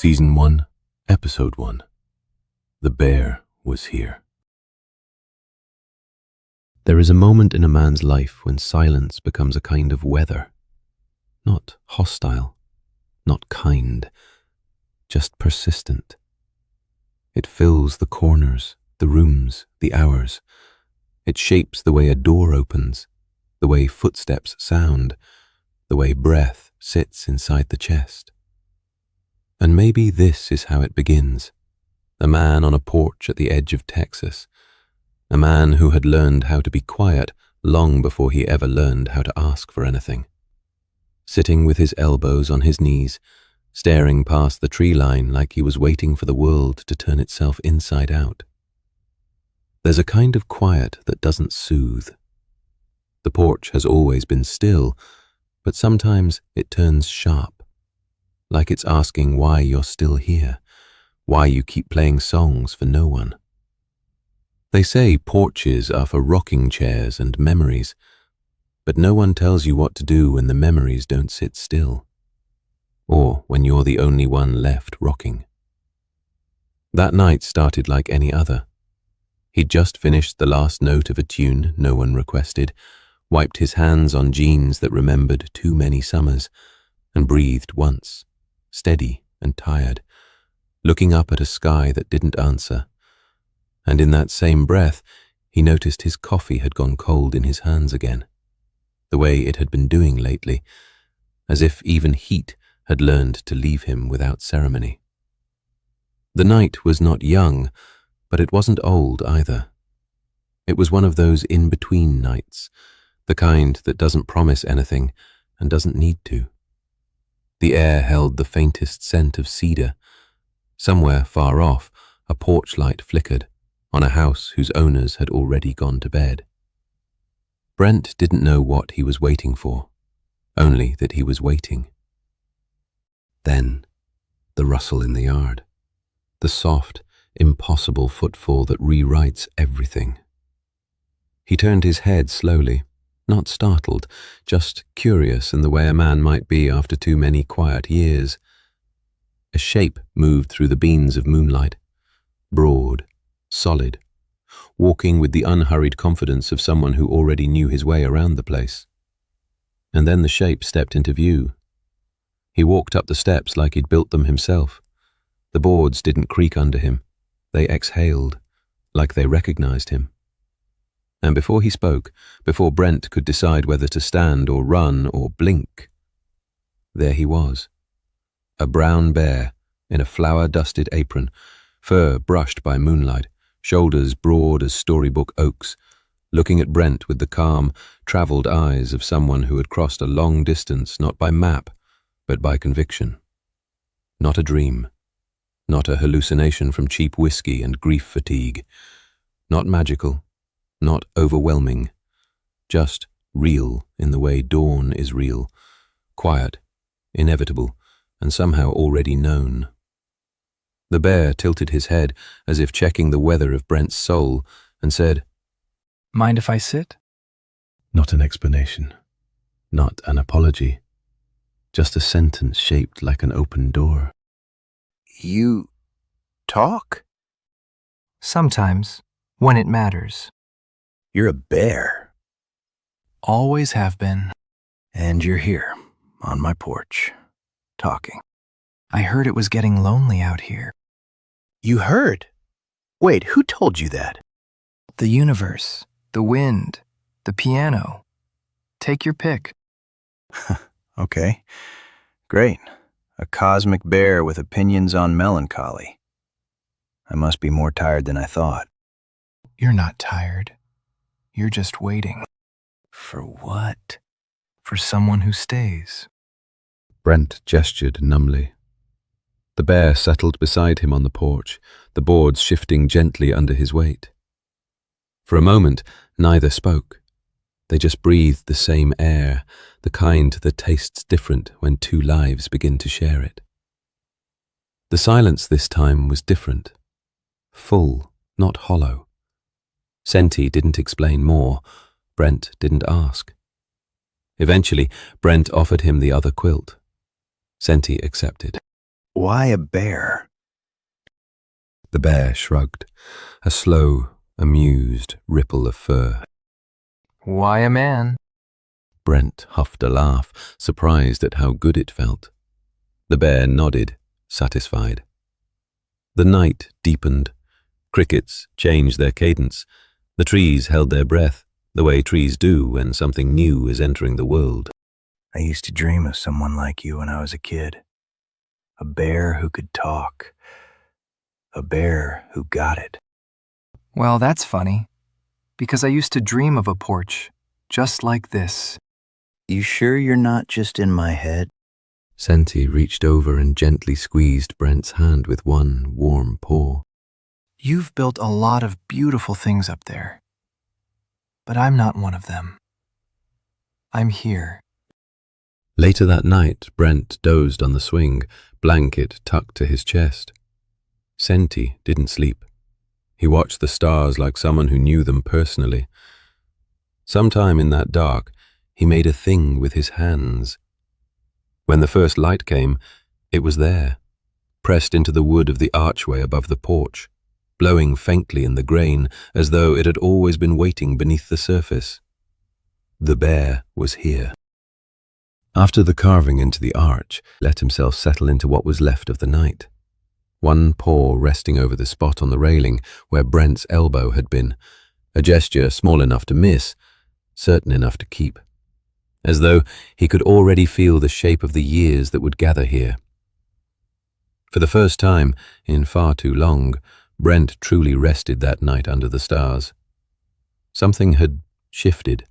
Season 1, Episode 1. The bear was here. There is a moment in a man's life when silence becomes a kind of weather. Not hostile, not kind, just persistent. It fills the corners, the rooms, the hours. It shapes the way a door opens, the way footsteps sound, the way breath sits inside the chest. And maybe this is how it begins. A man on a porch at the edge of Texas. A man who had learned how to be quiet long before he ever learned how to ask for anything. Sitting with his elbows on his knees, staring past the tree line like he was waiting for the world to turn itself inside out. There's a kind of quiet that doesn't soothe. The porch has always been still, but sometimes it turns sharp. Like it's asking why you're still here, why you keep playing songs for no one. They say porches are for rocking chairs and memories, but no one tells you what to do when the memories don't sit still, or when you're the only one left rocking. That night started like any other. He'd just finished the last note of a tune no one requested, wiped his hands on jeans that remembered too many summers, and breathed once, steady and tired, looking up at a sky that didn't answer. And in that same breath, he noticed his coffee had gone cold in his hands again, the way it had been doing lately, as if even heat had learned to leave him without ceremony. The night was not young, but it wasn't old either. It was one of those in-between nights, the kind that doesn't promise anything and doesn't need to. The air held the faintest scent of cedar. Somewhere far off, a porch light flickered on a house whose owners had already gone to bed. Brent didn't know what he was waiting for, only that he was waiting. Then, the rustle in the yard, the soft, impossible footfall that rewrites everything. He turned his head slowly, not startled, just curious in the way a man might be after too many quiet years. A shape moved through the beams of moonlight, broad, solid, walking with the unhurried confidence of someone who already knew his way around the place. And then the shape stepped into view. He walked up the steps like he'd built them himself. The boards didn't creak under him. They exhaled, like they recognized him. And before he spoke, before Brent could decide whether to stand or run or blink, there he was. A brown bear in a flower-dusted apron, fur brushed by moonlight, shoulders broad as storybook oaks, looking at Brent with the calm, travelled eyes of someone who had crossed a long distance not by map, but by conviction. Not a dream, not a hallucination from cheap whiskey and grief fatigue, not magical, not overwhelming, just real in the way dawn is real, quiet, inevitable, and somehow already known. The bear tilted his head as if checking the weather of Brent's soul and said, "Mind if I sit?" Not an explanation, not an apology, just a sentence shaped like an open door. You talk? Sometimes, when it matters. You're a bear. Always have been. And you're here, on my porch, talking. I heard it was getting lonely out here. You heard? Wait, who told you that? The universe, the wind, the piano. Take your pick. Okay, great. A cosmic bear with opinions on melancholy. I must be more tired than I thought. You're not tired. You're just waiting. For what? For someone who stays. Brent gestured numbly. The bear settled beside him on the porch, the boards shifting gently under his weight. For a moment, neither spoke. They just breathed the same air, the kind that tastes different when two lives begin to share it. The silence this time was different. Full, not hollow. Senti didn't explain more. Brent didn't ask. Eventually, Brent offered him the other quilt. Senti accepted. Why a bear? The bear shrugged, a slow, amused ripple of fur. Why a man? Brent huffed a laugh, surprised at how good it felt. The bear nodded, satisfied. The night deepened. Crickets changed their cadence. The trees held their breath, the way trees do when something new is entering the world. I used to dream of someone like you when I was a kid. A bear who could talk. A bear who got it. Well, that's funny, because I used to dream of a porch, just like this. You sure you're not just in my head? Senti reached over and gently squeezed Brent's hand with one warm paw. You've built a lot of beautiful things up there, but I'm not one of them. I'm here. Later that night, Brent dozed on the swing, blanket tucked to his chest. Senti didn't sleep. He watched the stars like someone who knew them personally. Sometime in that dark, he made a thing with his hands. When the first light came, it was there, pressed into the wood of the archway above the porch, blowing faintly in the grain as though it had always been waiting beneath the surface. The bear was here. After the carving into the arch, let himself settle into what was left of the night. One paw resting over the spot on the railing where Brent's elbow had been, a gesture small enough to miss, certain enough to keep. As though he could already feel the shape of the years that would gather here. For the first time, in far too long, Brent truly rested that night under the stars. Something had shifted.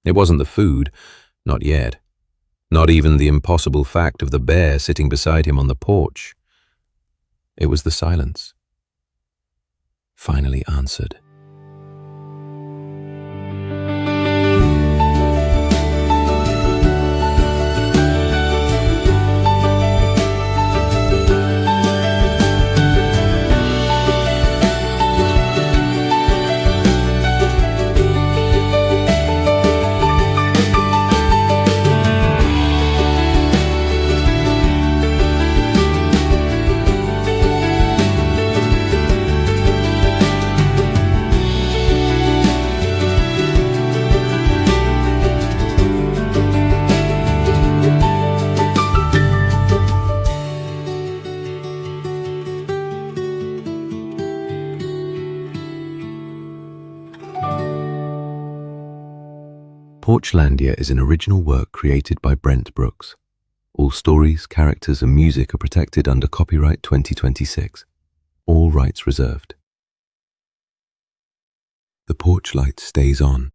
It wasn't the food, not yet. Not even the impossible fact of the bear sitting beside him on the porch. It was the silence. Finally answered. Porchlandia is an original work created by Brent Brooks. All stories, characters and music are protected under copyright 2026. All rights reserved. The porch light stays on.